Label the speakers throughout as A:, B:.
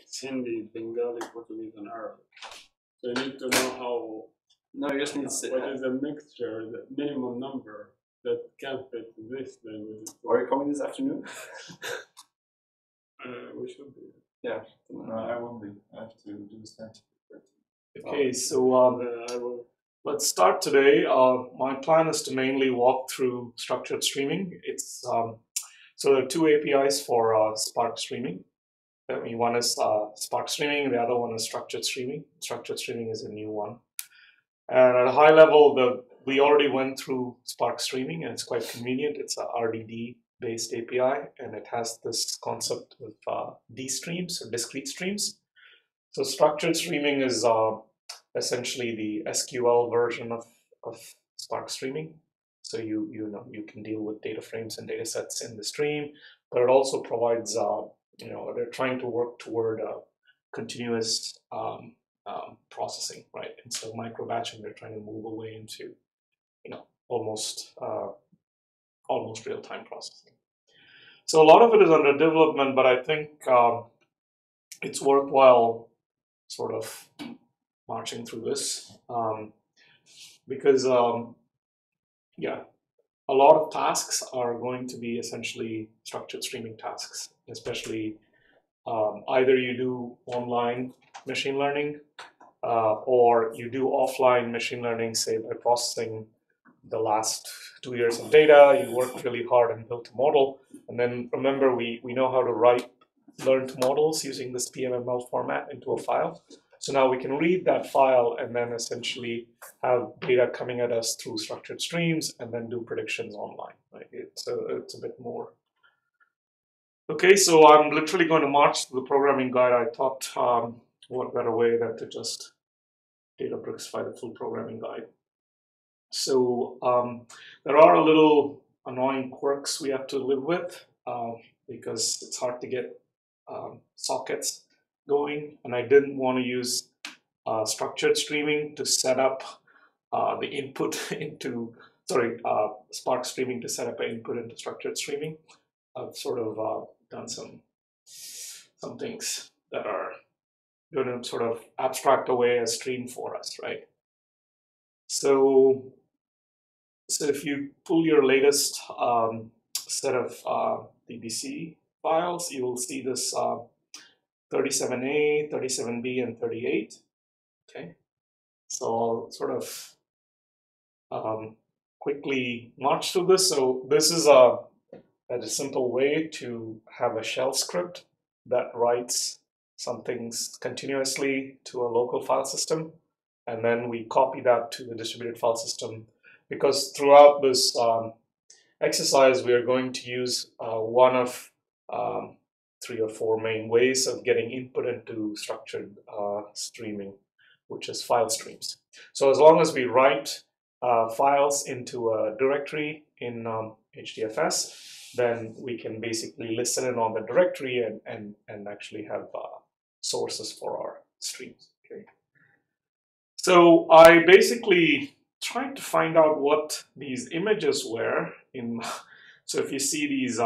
A: It's Hindi, Bengali, Portuguese, and Arabic. So you need to know how.
B: No, you just need to
A: what is a mixture, the minimum number that can fit this language.
B: Are you coming this afternoon?
A: We should be.
B: Yeah.
C: No, I won't be. I have to do the scientific work.
D: Okay, so let's start today. My plan is to mainly walk through structured streaming. It's so there are two APIs for Spark streaming. I mean, one is Spark streaming, the other one is structured streaming. Structured streaming is a new one. And at a high level, we already went through Spark streaming, and it's quite convenient. It's a RDD-based API, and it has this concept of D streams or discrete streams. So structured streaming is essentially the SQL version of Spark streaming. So you can deal with data frames and data sets in the stream, but it also provides they're trying to work toward continuous processing, right? Instead of micro batching, they're trying to move away into almost real-time processing. So a lot of it is under development, but I think it's worthwhile sort of marching through this because a lot of tasks are going to be essentially structured streaming tasks, especially either you do online machine learning or you do offline machine learning, say by processing the last 2 years of data, you worked really hard and built a model. And then remember, we know how to write learned models using this PMML format into a file. So now we can read that file and then essentially have data coming at us through structured streams and then do predictions online. Right? It's a bit more. Okay, so I'm literally going to march through the programming guide. I thought what better way than to just Databricks-fy the full programming guide. So there are a little annoying quirks we have to live with because it's hard to get sockets going, and I didn't want to use structured streaming to set up the input into, Spark streaming to set up an input into structured streaming. I've sort of done some things that are going to sort of abstract away a stream for us, right? So if you pull your latest set of DBC files, you will see this 37A, 37B, and 38. Okay, so I'll sort of quickly march through this. So this is a simple way to have a shell script that writes some things continuously to a local file system, and then we copy that to the distributed file system. Because throughout this exercise, we are going to use one of 3 or 4 main ways of getting input into structured streaming, which is file streams. So as long as we write files into a directory in HDFS, then we can basically listen in on the directory and actually have sources for our streams. Okay. So I basically tried to find out what these images were in. So if you see these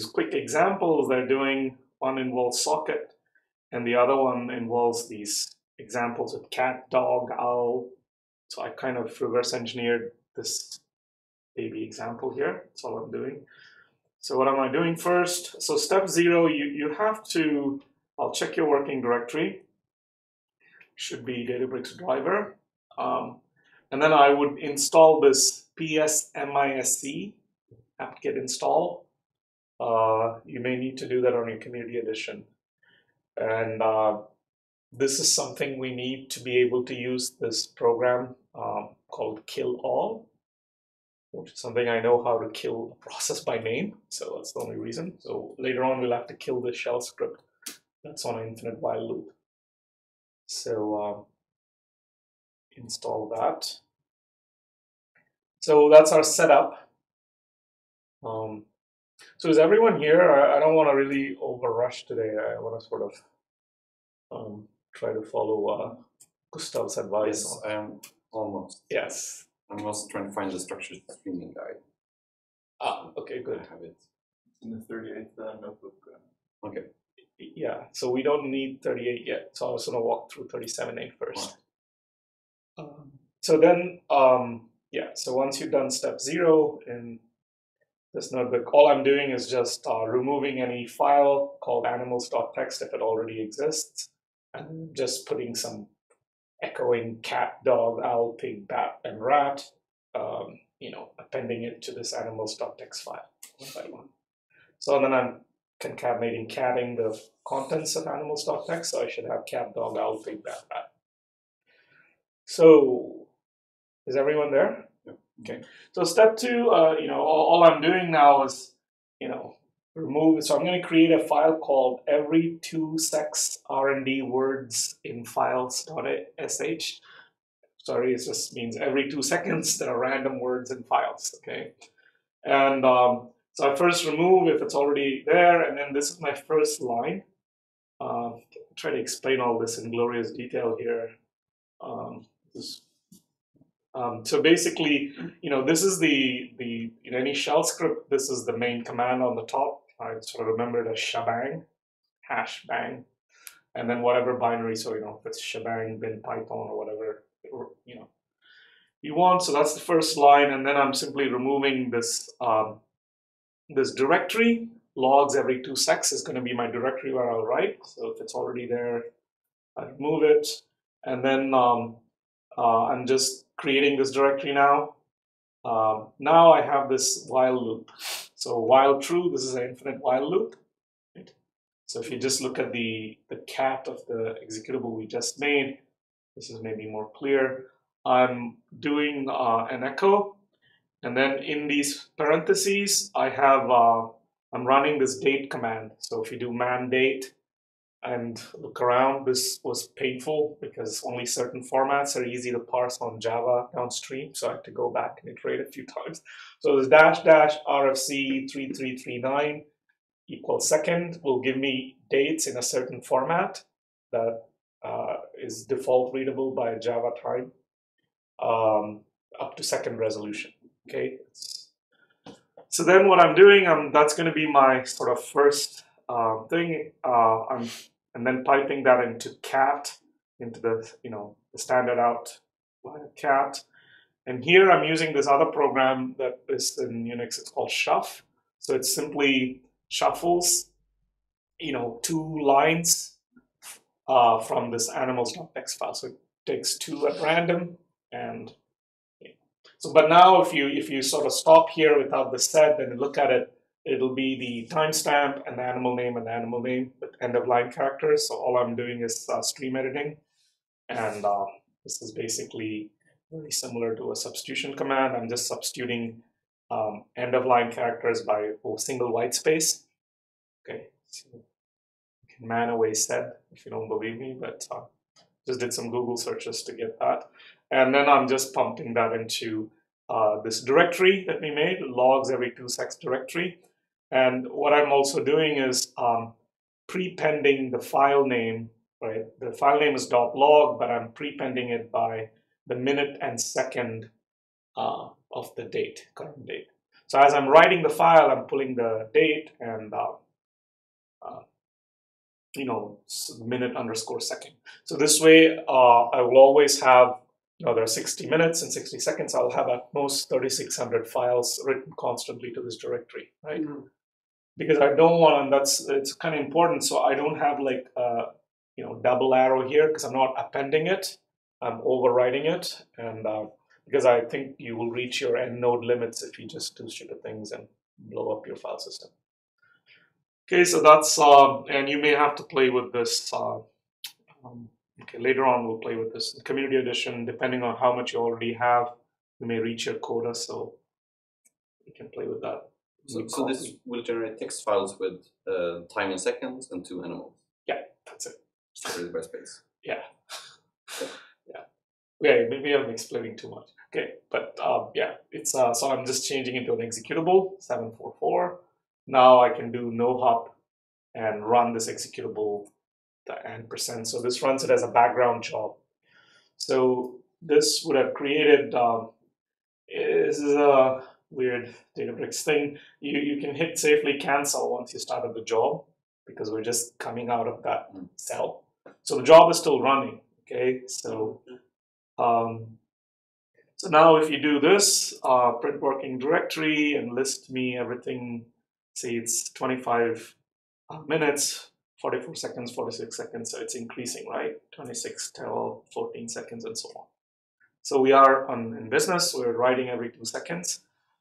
D: quick examples they're doing, one involves socket and the other one involves these examples of cat, dog, owl. So I kind of reverse engineered this baby example here. That's all I'm doing. So what am I doing first? So step 0, you have to, I'll check your working directory. Should be Databricks driver. And then I would install this psmisc apt-get install. You may need to do that on your community edition. And this is something we need to be able to use this program called kill all, which is something I know how to kill a process by name. So that's the only reason. So later on, we'll have to kill this shell script that's on an infinite while loop. So install that. So that's our setup. So is everyone here? I don't want to really overrush today. I want to sort of try to follow Gustav's advice.
B: Yes, I am almost.
D: Yes.
B: I'm also trying to find the structured streaming guide.
D: Ah, okay, good.
B: I have it.
C: It's in the 38th notebook.
B: Okay.
D: yeah, so we don't need 38 yet. So I was going to walk through 37.8 first. So then, yeah, so once you've done step 0 in this notebook, all I'm doing is just removing any file called animals.txt if it already exists, and just putting some echoing cat, dog, owl, pig, bat, and rat, appending it to this animals.txt file one by one. So then I'm concatenating catting the contents of animals.txt, so I should have cat, dog, owl, pig, bat, rat. So is everyone there?
B: Yep.
D: Okay. So step 2, all I'm doing now is, remove. So I'm going to create a file called every 2 sex R&D words in files.sh. Sorry, it just means every 2 seconds there are random words in files. Okay. And so I first remove if it's already there, and then this is my first line. Try to explain all this in glorious detail here. So basically, this is the in any shell script, this is the main command on the top. I sort of remember it as shebang, hash bang, and then whatever binary. So if it's shebang bin Python or whatever you want. So that's the first line, and then I'm simply removing this this directory. Logs every 2 secs is going to be my directory where I'll write. So if it's already there, I remove it, and then I'm just creating this directory now. Now I have this while loop. So while true, this is an infinite while loop. Right? So if you just look at the cat of the executable we just made, this is maybe more clear. I'm doing an echo, and then in these parentheses, I have I'm running this date command. So if you do man date and look around, this was painful because only certain formats are easy to parse on Java downstream. So I had to go back and iterate a few times. So this dash dash RFC 3339 equals second will give me dates in a certain format that is default readable by Java time up to second resolution. Okay. So then what I'm doing, that's going to be my sort of first thing. And then piping that into cat, into the the standard out cat. And here I'm using this other program that is in Unix. It's called shuff. So it simply shuffles 2 lines from this animals.txt file. So it takes 2 at random, and so, but now if you sort of stop here without the set and look at it, it'll be the timestamp and the animal name with end of line characters. So all I'm doing is stream editing, and this is basically very similar to a substitution command. I'm just substituting end of line characters by a single white space. Okay, so you can man away said if you don't believe me, but just did some Google searches to get that. And then I'm just pumping that into this directory that we made, logs every 2 secs directory. And what I'm also doing is prepending the file name, right? The file name is .log, but I'm prepending it by the minute and second of the date, current date. So as I'm writing the file, I'm pulling the date and minute underscore second. So this way, I will always have, there are 60 minutes and 60 seconds. I'll have at most 3,600 files written constantly to this directory, right? Mm-hmm. Because I don't want, and it's kind of important. So I don't have like double arrow here because I'm not appending it. I'm overwriting it, and because I think you will reach your end node limits if you just do stupid things and blow up your file system. Okay, so that's, and you may have to play with this. Okay, later on we'll play with this. In Community Edition, depending on how much you already have, you may reach your quota, so you can play with that.
B: So this will generate text files with time in seconds and 2 animals.
D: Yeah, that's it.
B: Separated by space.
D: Yeah. Yeah, maybe I'm explaining too much. Okay, but yeah, it's so I'm just changing it to an executable 744. Now I can do no hop and run this executable the %. So this runs it as a background job. So this would have created, this is a weird Databricks thing. You can hit safely cancel once you started the job. because we're just coming out of that cell. So the job is still running, okay? So, so now if you do this, print working directory and list me everything, say it's 25 minutes, 44 seconds, 46 seconds, so it's increasing, right? 26, 12, 14 seconds, and so on. So we are in business, we're writing every 2 seconds.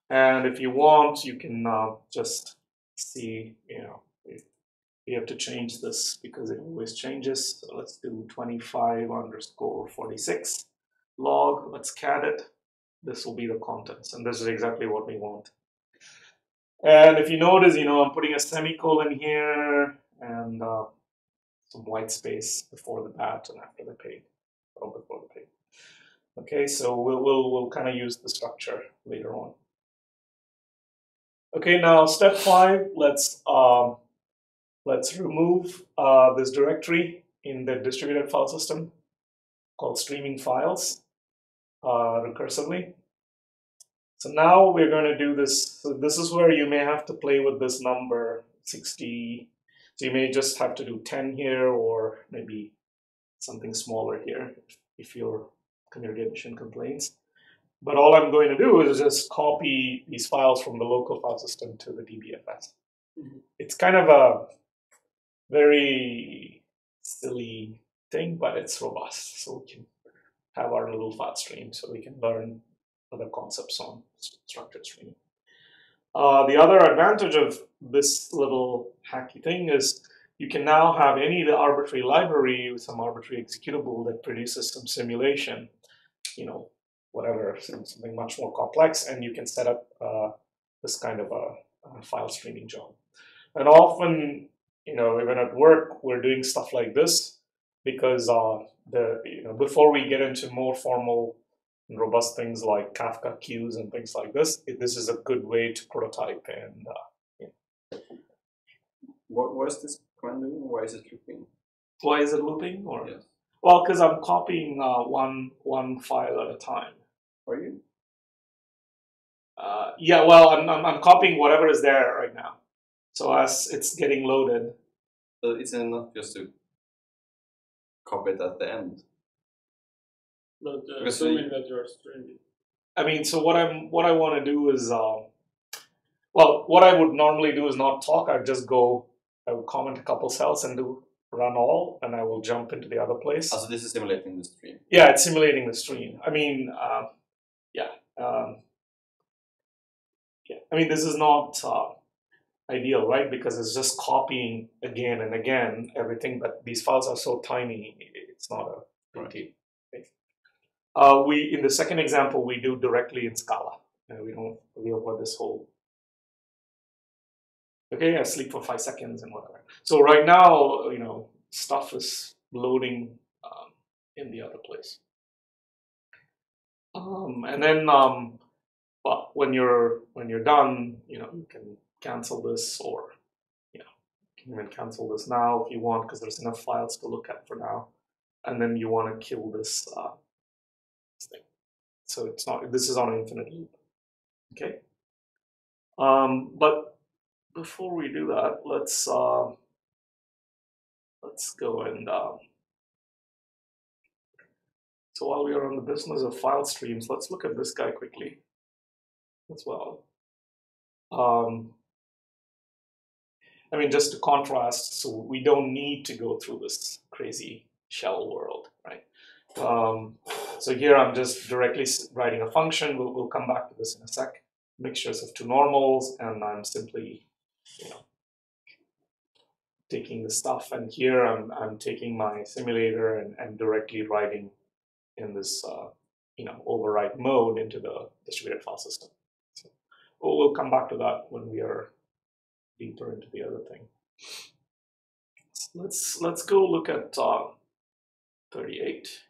D: And if you want, you can just see, we have to change this because it always changes. So let's do 25_46 log, let's cat it. This will be the contents, and this is exactly what we want. And if you notice, I'm putting a semicolon here and some white space before the bat and after the page, or before the page. Okay, so we'll kind of use the structure later on. Okay, now step 5. Let's remove this directory in the distributed file system called streaming files recursively. So now we're going to do this. So this is where you may have to play with this number 60. So you may just have to do 10 here, or maybe something smaller here if your communication complains. But all I'm going to do is just copy these files from the local file system to the DBFS. It's kind of a very silly thing, but it's robust. So we can have our little file stream so we can learn other concepts on structured streaming. The other advantage of this little hacky thing is you can now have any arbitrary library with some arbitrary executable that produces some simulation, whatever, something much more complex, and you can set up this kind of a file streaming job. And often, even at work, we're doing stuff like this because before we get into more formal and robust things like Kafka queues and things like this, this is a good way to prototype. And
B: what is this command doing? Why is it looping?
D: Why is it looping? Or
B: yes.
D: Well, because I'm copying one file at a time.
B: Are you?
D: Yeah, well, I'm copying whatever is there right now. So as it's getting loaded.
B: So it's enough just to copy it at the end.
A: But assuming that you're streaming.
D: I mean, so what I want to do is, what I would normally do is not talk. I would comment a couple cells and run all, and I will jump into the other place.
B: So this is simulating the stream.
D: Yeah, it's simulating the stream. I mean, I mean, this is not ideal, right? Because it's just copying again and again everything, but these files are so tiny, it's not a big deal. In the second example, we do directly in Scala. We avoid this whole. Okay, I sleep for 5 seconds and whatever. So right now, stuff is loading in the other place. And then, when you're done, you can cancel this, or you can even cancel this now if you want, because there's enough files to look at for now. And then you want to kill this thing. So it's not. This is on an infinite loop. Okay. But before we do that, let's go and. So while we are on the business of file streams, let's look at this guy quickly as well. I mean, just to contrast, so we don't need to go through this crazy shell world, right? So here I'm just directly writing a function. We'll come back to this in a sec. Mixtures of two normals, and I'm simply, taking the stuff. And here I'm taking my simulator and directly writing in this, override mode into the distributed file system. So we'll come back to that when we are deeper into the other thing. Let's go look at 38.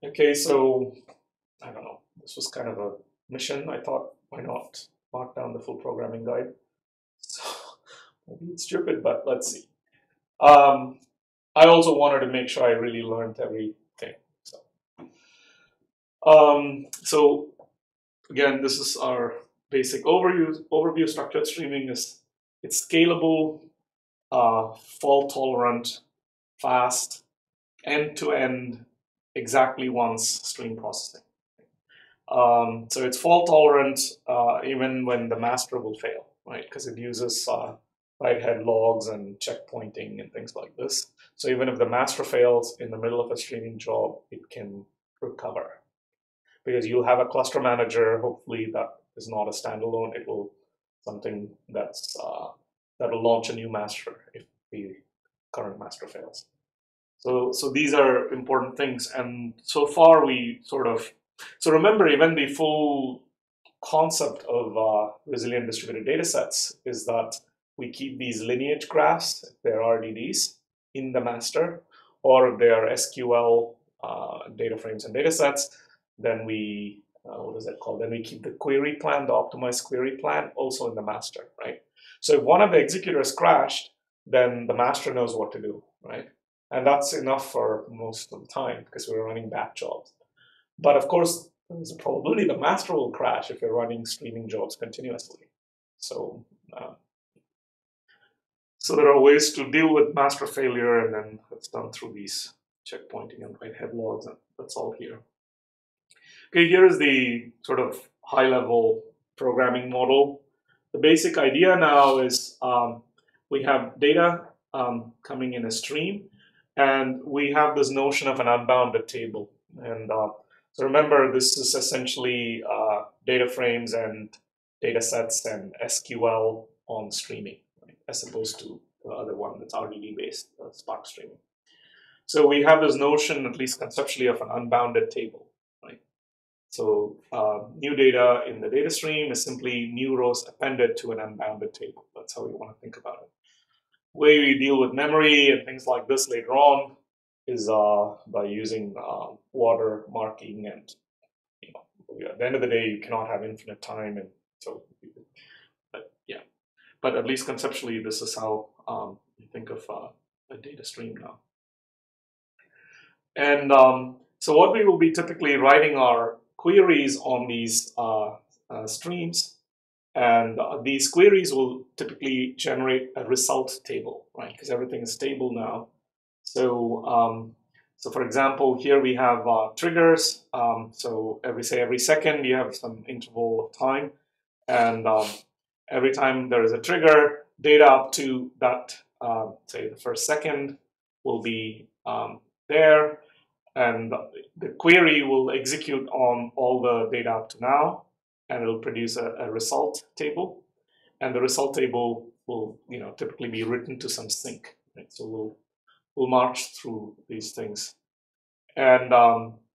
D: Okay, so I don't know. This was kind of a mission. I thought, why not mark down the full programming guide? So maybe it's stupid, but let's see. I also wanted to make sure I really learned everything. So again, this is our basic overview structured streaming is it's scalable, fault tolerant, fast, end-to-end, exactly once stream processing. So it's fault tolerant even when the master will fail, right? Because it uses write-head logs and checkpointing and things like this. So even if the master fails in the middle of a streaming job, it can recover. Because you'll have a cluster manager, hopefully that is not a standalone. It will something that's that'll launch a new master if the current master fails. So these are important things. And so far we sort of, so remember, even the full concept of resilient distributed data sets is that we keep these lineage graphs, if they're RDDs, in the master, or if they are SQL data frames and data sets, then we, what is that called? Then we keep the query plan, the optimized query plan, also in the master, right? So if one of the executors crashed, then the master knows what to do, right? And that's enough for most of the time because we're running batch jobs. But of course, there's a probability the master will crash if you're running streaming jobs continuously. So, so there are ways to deal with master failure, and then it's done through these checkpointing and write-head logs, and that's all here. Okay, here is the sort of high-level programming model. The basic idea now is we have data coming in a stream, and we have this notion of an unbounded table. And so remember, this is essentially data frames and data sets and SQL on streaming, right? As opposed to the other one that's RDD based, Spark streaming. So we have this notion, at least conceptually, of an unbounded table, right? So new data in the data stream is simply new rows appended to an unbounded table. That's how we want to think about it. The way we deal with memory and things like this later on is by using water marking, and at the end of the day, you cannot have infinite time, and so. But yeah, but at least conceptually, this is how you think of a data stream now. And so what we will be typically writing are queries on these streams, and these queries will typically generate a result table, right? Because everything is stable now. So, so for example, here we have triggers. So every second you have some interval of time, and every time there is a trigger, data up to that, say the first second, will be there, and the query will execute on all the data up to now, and it'll produce a result table, and the result table will typically be written to some sync, right? So we'll march through these things. And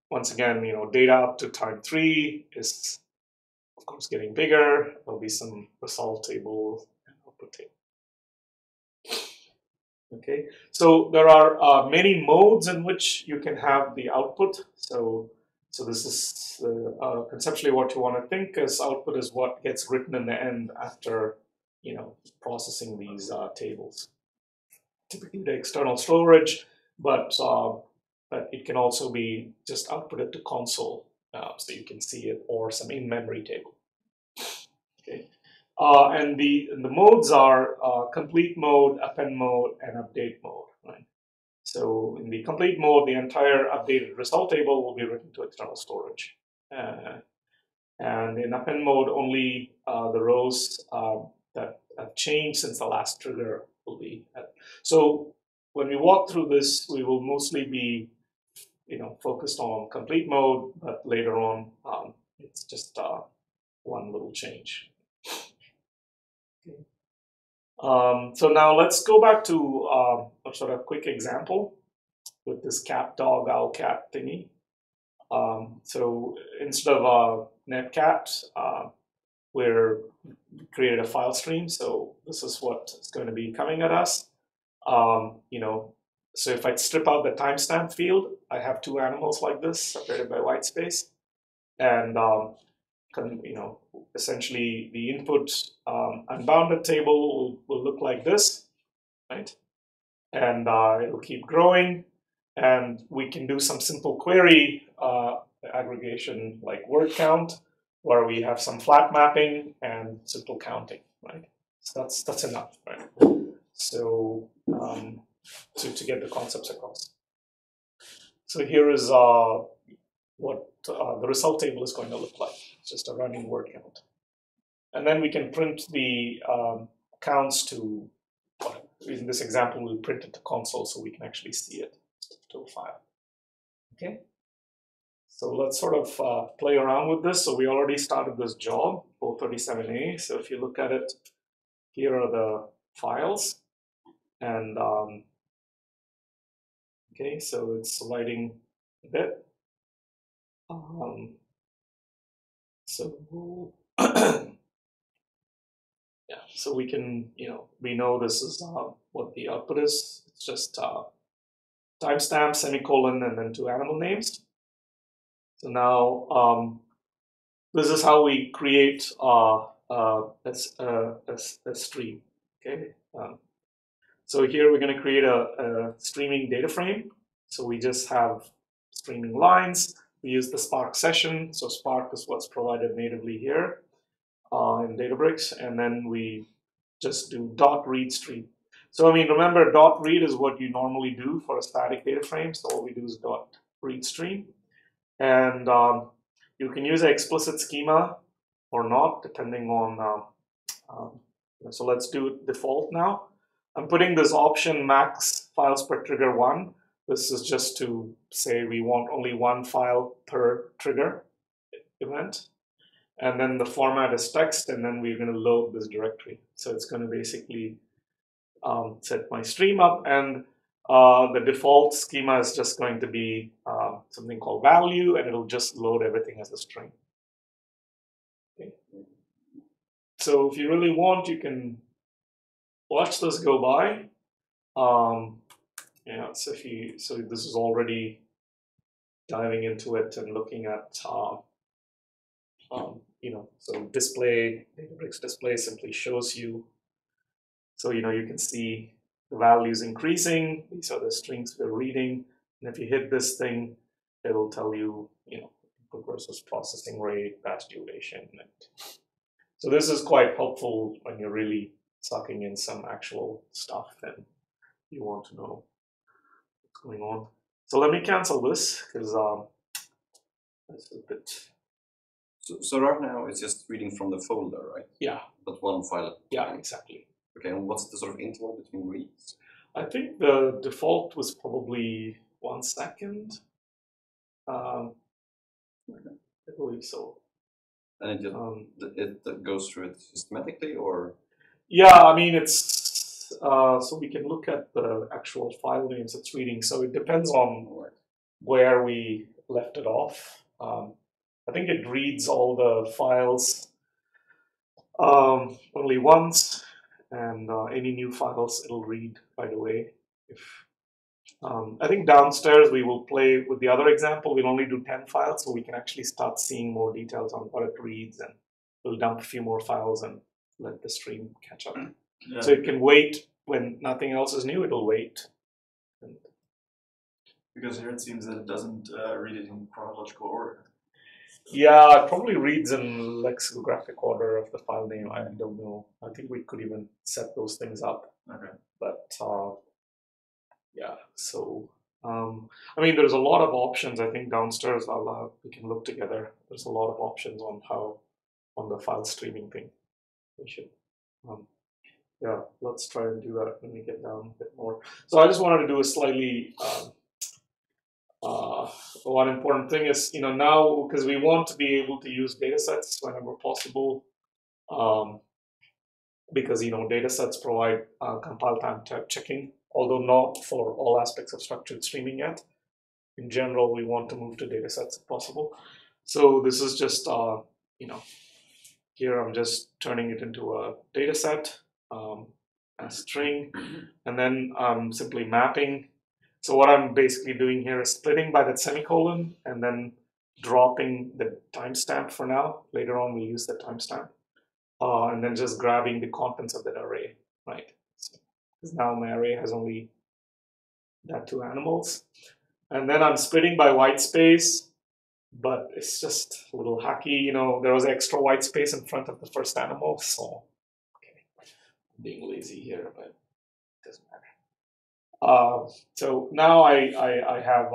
D: once again, data up to time 3 is, of course, getting bigger. There'll be some result table and output table. Okay, so there are many modes in which you can have the output. So this is conceptually what you want to think is output is what gets written in the end after processing these tables. Typically the external storage, but it can also be just outputted to console, so you can see it, or some in-memory table. Okay, and the modes are complete mode, append mode, and update mode. Right. So in the complete mode, the entire updated result table will be written to external storage, and in append mode, only the rows that have changed since the last trigger will be. So when we walk through this, we will mostly be focused on complete mode, but later on it's just one little change. Okay. So now let's go back to a sort of quick example with this cat dog owl cat thingy. So instead of netcat, we're created a file stream. So this is what is going to be coming at us. So if I strip out the timestamp field, I have two animals like this separated by white space, and essentially the input unbounded table will look like this, right? And it'll keep growing, and we can do some simple query aggregation like word count where we have some flat mapping and simple counting, right? So that's enough, right? So to get the concepts across. So here is what the result table is going to look like. It's just a running word count. And then we can print the counts to, in this example, we'll print it to console so we can actually see it to a file. Okay. So let's sort of play around with this. So we already started this job, 437A. So if you look at it, here are the files. And okay, so it's sliding a bit. So yeah, so we can, we know this is what the output is. It's just timestamp, semicolon, and then 2 animal names. So now this is how we create a stream. Okay. So here we're going to create a streaming data frame. So we just have streaming lines. We use the Spark session. So Spark is what's provided natively here in Databricks. And then we just do .read stream. So I mean, remember, .read is what you normally do for a static data frame. So all we do is .read stream. And you can use an explicit schema or not, depending on, so let's do default now. I'm putting this option max files per trigger 1. This is just to say we want only 1 file per trigger event. And then the format is text, and then we're going to load this directory. So it's going to basically set my stream up, and the default schema is just going to be something called value, and it'll just load everything as a string. Okay. So if you really want, you can watch this go by. Yeah, so this is already diving into it and looking at so display, Databricks display simply shows you. So you can see the values increasing. These are the strings we're reading, and if you hit this thing, it'll tell you input versus processing rate, batch duration. So this is quite helpful when you're really sucking in some actual stuff and you want to know what's going on. So let me cancel this because that's a bit.
B: So right now it's just reading from the folder, right?
D: Yeah.
B: But 1 file.
D: Yeah, exactly.
B: Okay, and what's the sort of interval between reads?
D: I think the default was probably 1 second. I believe so.
B: And it just it goes through it systematically, or?
D: Yeah, I mean it's so we can look at the actual file names it's reading. So it depends on where we left it off. I think it reads all the files only once, and any new files it'll read right away. If I think downstairs we will play with the other example. We'll only do 10 files, so we can actually start seeing more details on what it reads, and we'll dump a few more files and let the stream catch up. Yeah. So it can wait when nothing else is new. It'll wait.
C: Because here it seems that it doesn't read it in chronological order.
D: Yeah, it probably reads in lexicographic order of the file name. I don't know. I think we could even set those things up.
C: Okay.
D: But yeah, so I mean, there's a lot of options. I think downstairs we can look together. There's a lot of options on the file streaming thing. We should, yeah, let's try and do that when we get down a bit more. So I just wanted to do a slightly one important thing is, now, because we want to be able to use data sets whenever possible, because, data sets provide compile time checking, although not for all aspects of structured streaming yet. In general, we want to move to data sets if possible. So this is just, here I'm just turning it into a data set, a string, and then I'm simply mapping. So what I'm basically doing here is splitting by that semicolon and then dropping the timestamp for now. Later on, we'll use the timestamp. And then just grabbing the contents of that array, right? Because now my array has only that 2 animals. And then I'm splitting by white space. but it's just a little hacky. You know, there was extra white space in front of the first animal, so okay, I'm being lazy here, but it doesn't matter. So now I have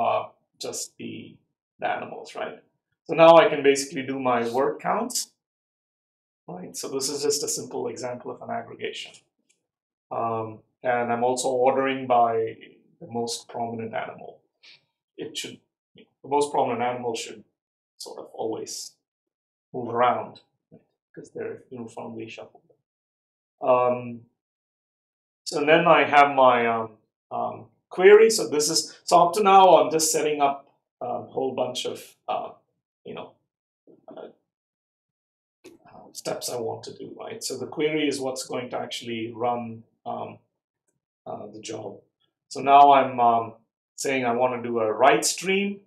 D: just the animals, right? So now I can basically do my word counts, right? So this is just a simple example of an aggregation. And I'm also ordering by the most prominent animal. The most prominent animal should sort of always move around because they're uniformly shuffled. So then I have my query. So up to now I'm just setting up a whole bunch of steps I want to do, right? So the query is what's going to actually run the job. So now I'm saying I want to do a write stream,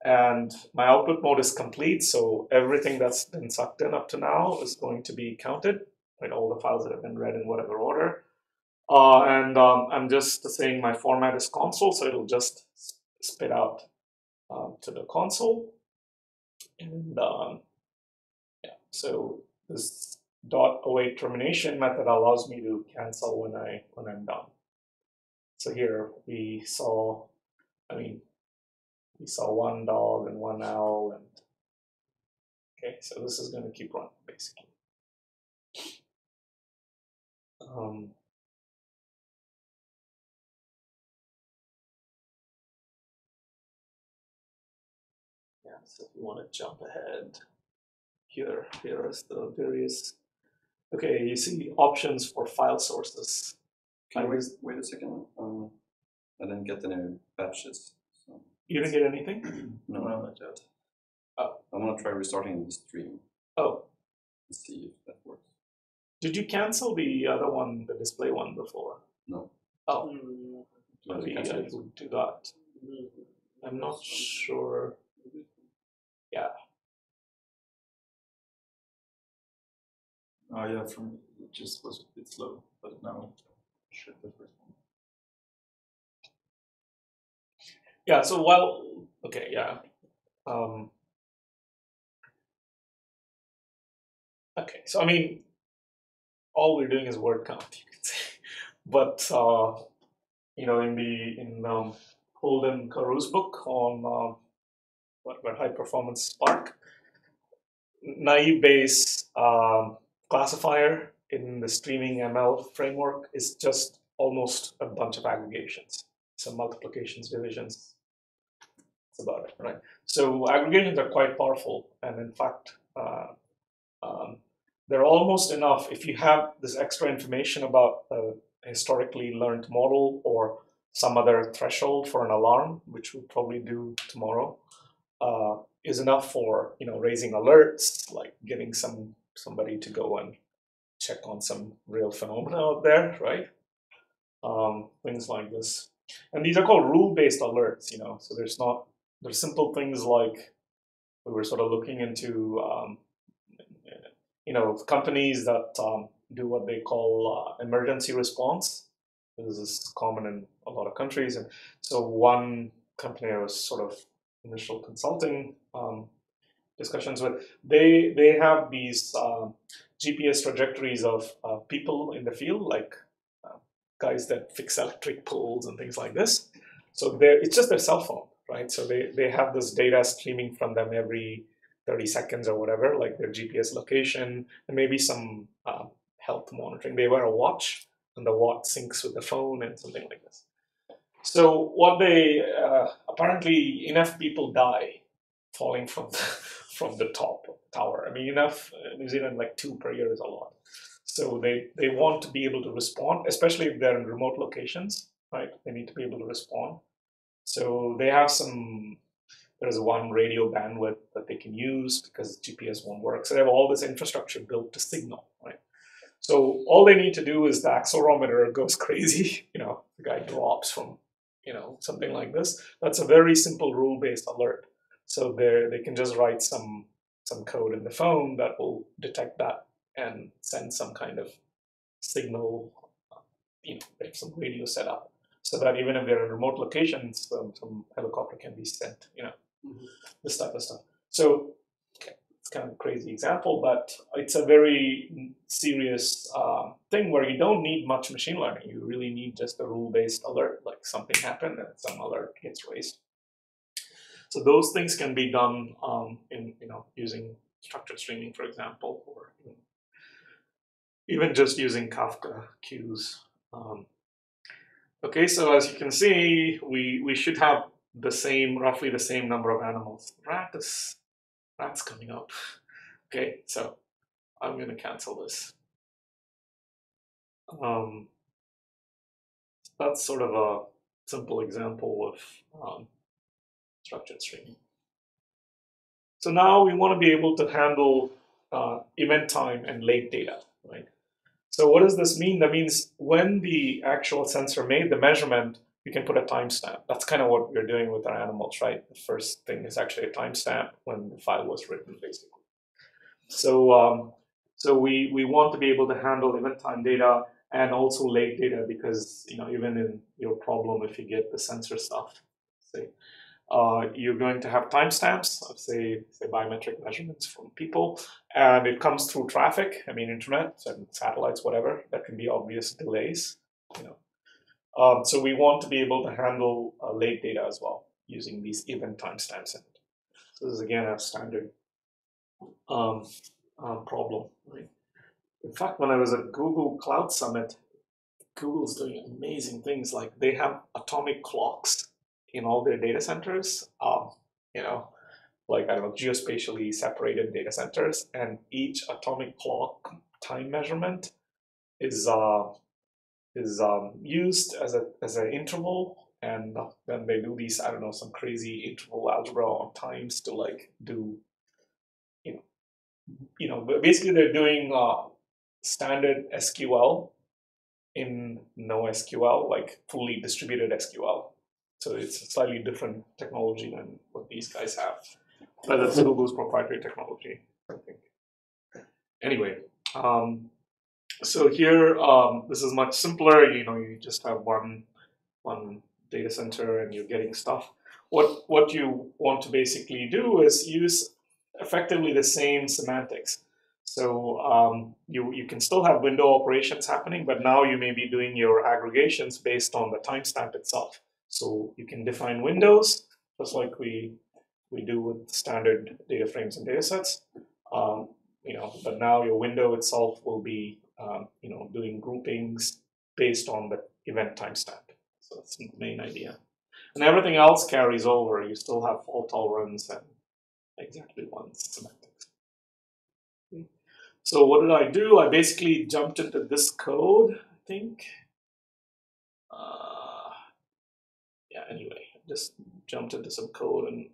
D: and my output mode is complete. So everything that's been sucked in up to now is going to be counted, right? All the files that have been read in whatever order. And I'm just saying my format is console, so it'll just spit out to the console. And yeah, so this .await termination method allows me to cancel when I'm done. So here we saw one dog and one owl, and okay, so this is going to keep running basically. Yeah, so if you want to jump ahead, here is the various. Okay, you see options for file sources.
B: Can you wait a second? I didn't get any batches. So.
D: You didn't get anything?
B: No, not yet.
D: Oh.
B: I want to try restarting the stream.
D: Oh.
B: Let's see if that works.
D: Did you cancel the other one, the display one, before?
B: No.
D: Oh. Maybe I would do that. I'm not sure. Yeah.
C: Oh yeah, it just was a bit slow, but now should the first one.
D: Yeah. So okay, yeah. Okay. So I mean, all we're doing is word count, you could say, but in Holden Caru's book on what high performance Spark, naive Bayes classifier in the streaming ML framework is just almost a bunch of aggregations, some multiplications, divisions. That's about it, right? So aggregations are quite powerful, and in fact, they're almost enough if you have this extra information about a historically learned model or some other threshold for an alarm, which we'll probably do tomorrow. Is enough for raising alerts, like getting somebody to go and check on some real phenomena out there, right? Things like this, and these are called rule-based alerts. So there's simple things like we were sort of looking into, companies that do what they call emergency response. This is common in a lot of countries, and so one company I was sort of initial consulting discussions with, they have these GPS trajectories of people in the field, like guys that fix electric poles and things like this. So it's just their cell phone, right? So they have this data streaming from them every 30 seconds or whatever, like their GPS location, and maybe some health monitoring. They wear a watch, and the watch syncs with the phone and something like this. So what they apparently enough people die falling from the top tower. I mean, enough. New Zealand, like 2 per year is a lot. So they want to be able to respond, especially if they're in remote locations, right? They need to be able to respond. So they have there's one radio bandwidth that they can use because GPS won't work. So they have all this infrastructure built to signal, right? So all they need to do is the accelerometer goes crazy, the guy drops from, something like this. That's a very simple rule-based alert. So they can just write some code in the phone that will detect that and send some kind of signal, they have some radio set up so that even if they're in remote locations, some helicopter can be sent, this type of stuff. So it's kind of a crazy example, but it's a very serious thing where you don't need much machine learning. You really need just a rule-based alert, like something happened and some alert gets raised. So those things can be done in using structured streaming, for example, or even just using Kafka queues. Okay, so as you can see, we should have roughly the same number of animals. Rat's coming up. Okay, so I'm going to cancel this. That's sort of a simple example of structured streaming. So now we want to be able to handle event time and late data, right? So what does this mean? That means when the actual sensor made the measurement, you can put a timestamp. That's kind of what we're doing with our animals, right? The first thing is actually a timestamp when the file was written, basically. So we want to be able to handle event time data and also late data, because even in your problem, if you get the sensor stuff, say you're going to have timestamps of say biometric measurements from people, and it comes through traffic. I mean, internet, satellites, whatever. That can be obvious delays. So we want to be able to handle late data as well using these event timestamps. So this is again a standard problem, right? In fact, when I was at Google Cloud Summit, Google's doing amazing things. Like they have atomic clocks in all their data centers, like I don't know, geospatially separated data centers, and each atomic clock time measurement is used as an interval, and then they do these, I don't know, some crazy interval algebra on times to like do, but basically they're doing standard SQL in NoSQL, like fully distributed SQL. So it's a slightly different technology than what these guys have. But that's Google's proprietary technology, I think. Anyway, so here, this is much simpler. You just have one data center and you're getting stuff. What you want to basically do is use effectively the same semantics. So you can still have window operations happening, but now you may be doing your aggregations based on the timestamp itself. So you can define windows, just like we do with standard data frames and data sets. But now your window itself will be doing groupings based on the event timestamp. So that's the main idea. And everything else carries over. You still have fault tolerance and exactly one semantics. So what did I do? I basically jumped into this code, I think. Anyway, just jumped into some code and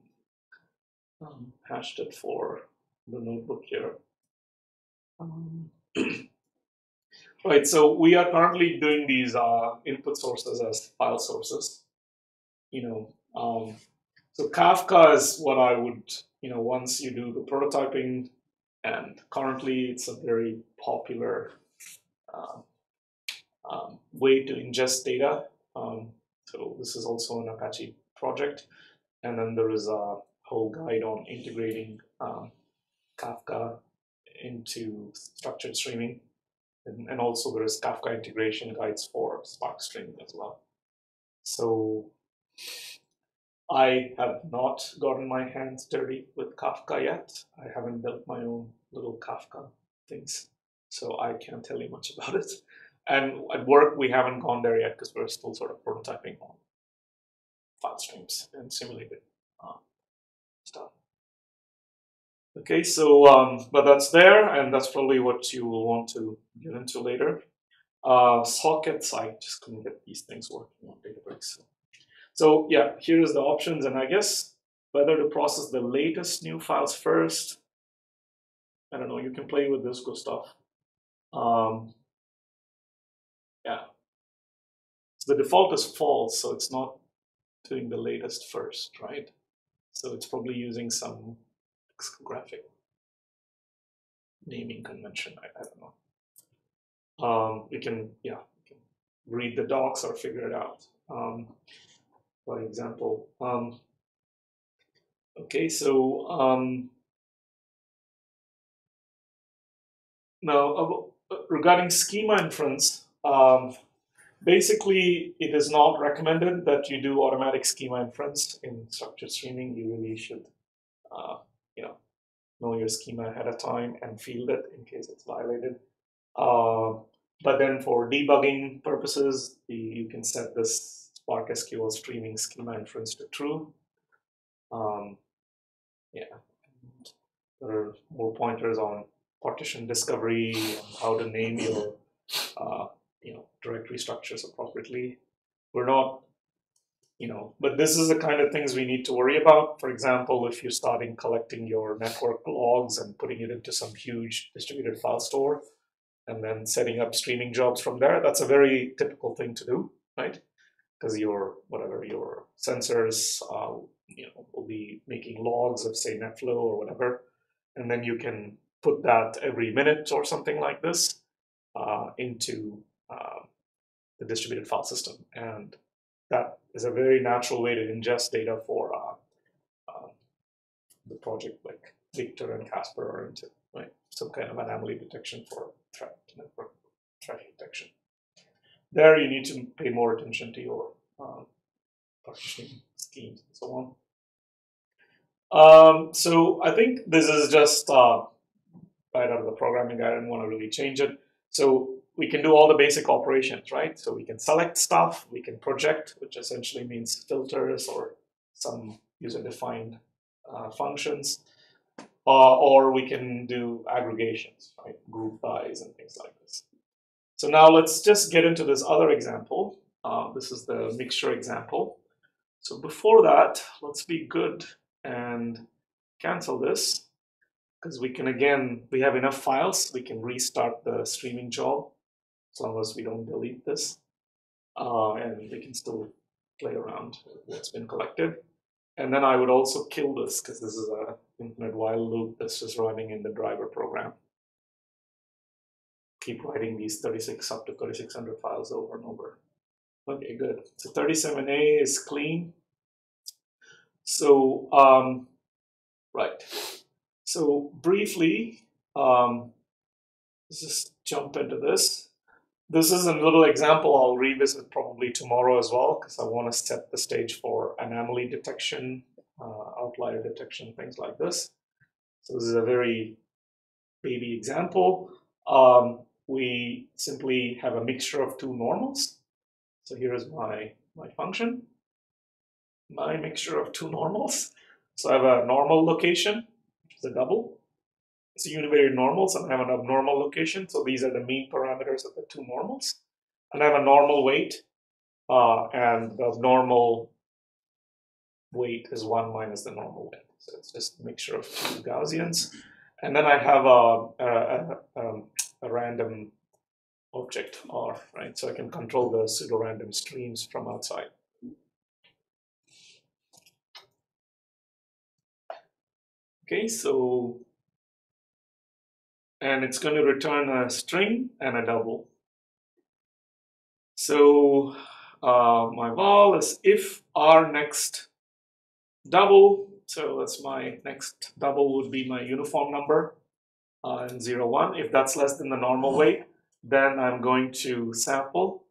D: hashed it for the notebook here. Right, so we are currently doing these input sources as file sources. So Kafka is what I would, once you do the prototyping, and currently it's a very popular way to ingest data. So this is also an Apache project. And then there is a whole guide on integrating Kafka into structured streaming. And also there is Kafka integration guides for Spark streaming as well. So I have not gotten my hands dirty with Kafka yet. I haven't built my own little Kafka things, so I can't tell you much about it. And at work, we haven't gone there yet because we're still sort of prototyping on file streams and simulated stuff. Okay, so but that's there, and that's probably what you will want to get into later. Sockets, I just couldn't get these things working on Databricks. So yeah, here's the options, and I guess whether to process the latest new files first. I don't know, you can play with this good stuff. Yeah. So the default is false, so it's not doing the latest first, right? So it's probably using some graphic naming convention, I don't know. You can read the docs or figure it out. For example, Okay, so now regarding schema inference, basically it is not recommended that you do automatic schema inference in structured streaming. You really should, you know your schema ahead of time and field it in case it's violated. But then for debugging purposes, you can set this Spark SQL streaming schema inference to true. Yeah, there are more pointers on partition discovery and how to name your directory structures appropriately. We're not, but this is the kind of things we need to worry about. For example, if you're starting collecting your network logs and putting it into some huge distributed file store, and then setting up streaming jobs from there, that's a very typical thing to do, right? Because your sensors, will be making logs of, say, NetFlow or whatever, and then you can put that every minute or something like this into the distributed file system, and that is a very natural way to ingest data for the project like Victor and Casper are into, right? Some kind of anomaly detection for network threat detection. There you need to pay more attention to your partitioning schemes and so on. So I think this is just right out of the programming guide. I didn't want to really change it. So we can do all the basic operations, right? So we can select stuff, we can project, which essentially means filters or some user-defined functions, or we can do aggregations, right? Group bys and things like this. So now let's just get into this other example. This is the mixture example. So before that, let's be good and cancel this, because we can, again, we have enough files. We can restart the streaming job as long as we don't delete this. And we can still play around with what's been collected. And then I would also kill this, because this is an infinite while loop that's just running in the driver program. Keep writing these 36 up to 3600 files over and over. Okay, good. So 37A is clean. So, right. So briefly, let's just jump into this. This is a little example I'll revisit probably tomorrow as well, because I want to set the stage for anomaly detection, outlier detection, things like this. So this is a very baby example. We simply have a mixture of two normals. So here is my function, my mixture of two normals. So I have a normal location, which is a double. It's a univariate normals, and I have an abnormal location. So these are the mean parameters of the two normals. And I have a normal weight, and the abnormal weight is 1 minus the normal weight. So it's just a mixture of two Gaussians. And then I have a random object R, right? So I can control the pseudo-random streams from outside. Okay, so, and it's going to return a string and a double. So my val is if R next double, so that's my next double would be my uniform number in 0, 1. If that's less than the normal weight, then I'm going to sample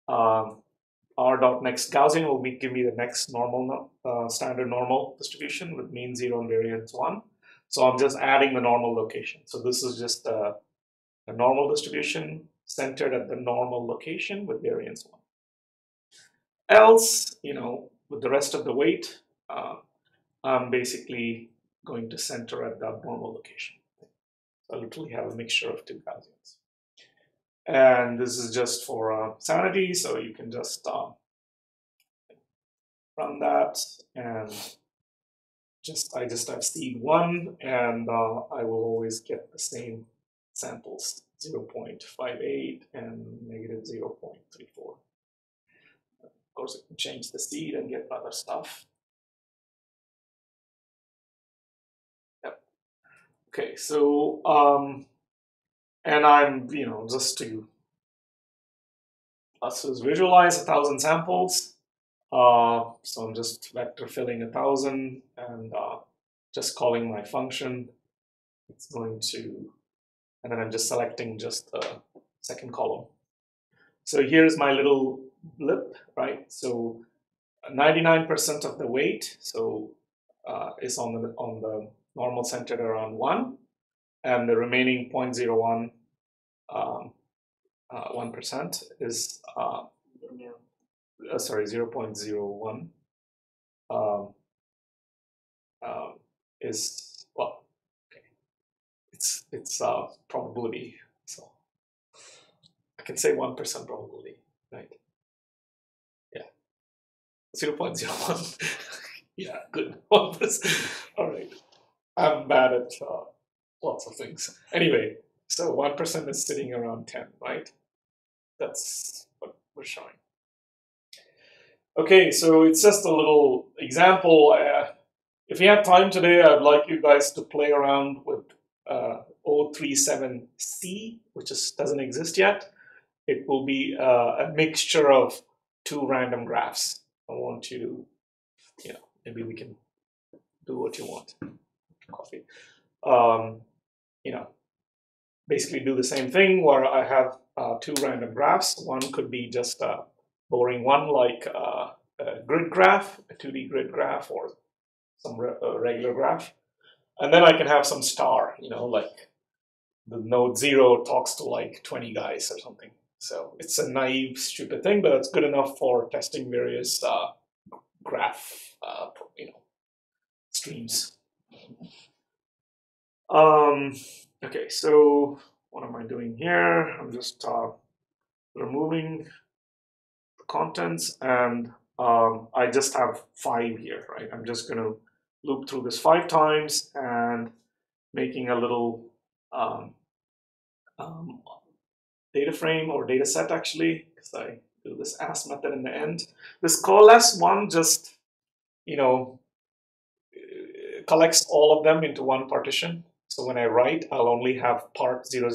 D: R dot next Gaussian will give me the next normal standard normal distribution with mean 0 and variance 1. So I'm just adding the normal location. So this is just a normal distribution centered at the normal location with variance 1. Else, with the rest of the weight, I'm basically going to center at the abnormal location. So I literally have a mixture of two Gaussians. And this is just for sanity, so you can just run that, and I just have seed 1, and I will always get the same samples, 0.58 and negative 0.34. Of course, I can change the seed and get other stuff. Yep. Okay, so and I'm, just to let's just visualize 1,000 samples. So I'm just vector filling 1,000 and just calling my function. It's going to, and then I'm just selecting just the second column. So here's my little blip, right? So 99% of the weight, so is on the normal centered around 1, and the remaining 0.01 1% is sorry, 0.01 is, well, okay, it's probability, so I can say 1% probability, right? Yeah, 0.01. Yeah, good. 1%. All right. I'm bad at lots of things. Anyway, so 1% is sitting around 10, right? That's what we're showing. Okay, so it's just a little example. If you have time today, I'd like you guys to play around with O37C, which doesn't exist yet. It will be a mixture of 2 random graphs. I want you to, maybe we can do what you want. Coffee. Basically do the same thing where I have 2 random graphs. One could be just a boring one, like a grid graph, a 2D grid graph, or some regular graph. And then I can have some star, like the node 0 talks to like 20 guys or something. So it's a naive, stupid thing, but it's good enough for testing various graph, streams. Okay, so what am I doing here? I'm just removing the contents, and I just have 5 here, right? I'm just going to loop through this 5 times and making a little data frame or data set, actually, because I do this as method in the end. This coalesce one just, collects all of them into one partition. So when I write, I'll only have part 000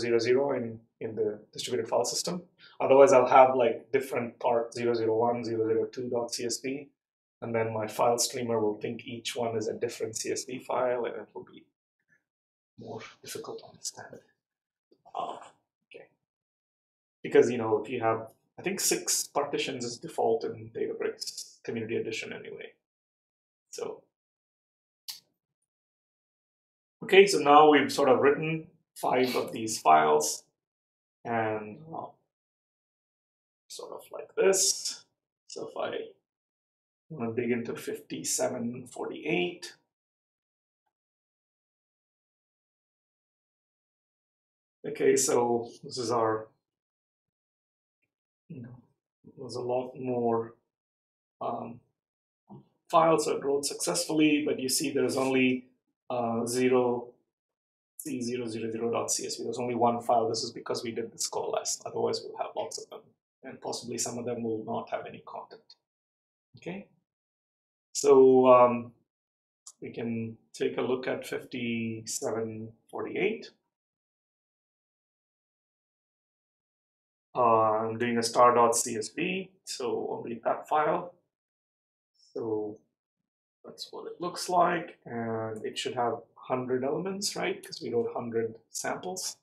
D: in the distributed file system. Otherwise, I'll have like different part 001, 002.csv, and then my file streamer will think each one is a different CSV file, and it will be more difficult to understand it. Okay, because if you have, I think 6 partitions is default in Databricks Community Edition anyway. So. Okay, so now we've sort of written 5 of these files, and sort of like this. So if I want to dig into 5748, okay, so this is our, there's a lot more files that wrote successfully, but you see there's only 0c000.csv. There's only one file. This is because we did this coalesce. Otherwise, we'll have lots of them, and possibly some of them will not have any content. Okay, so we can take a look at 5748. I'm doing a star.csv, so only that file. So that's what it looks like, and it should have 100 elements, right? Because we wrote 100 samples.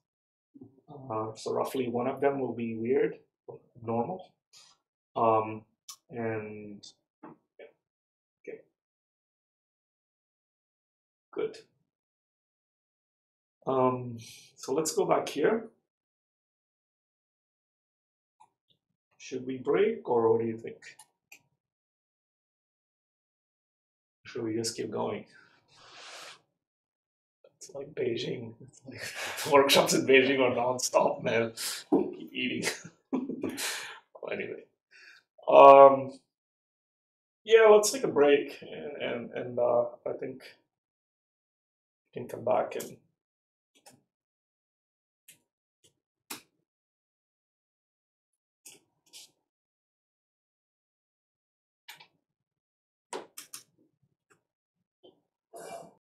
D: So roughly one of them will be weird, normal. And yeah. Okay, good. So let's go back here. Should we break, or what do you think? Should we just keep going? It's like Beijing. It's like workshops in Beijing are non-stop, man. Keep eating. Well, anyway, yeah, let's take a break, and I think we can come back and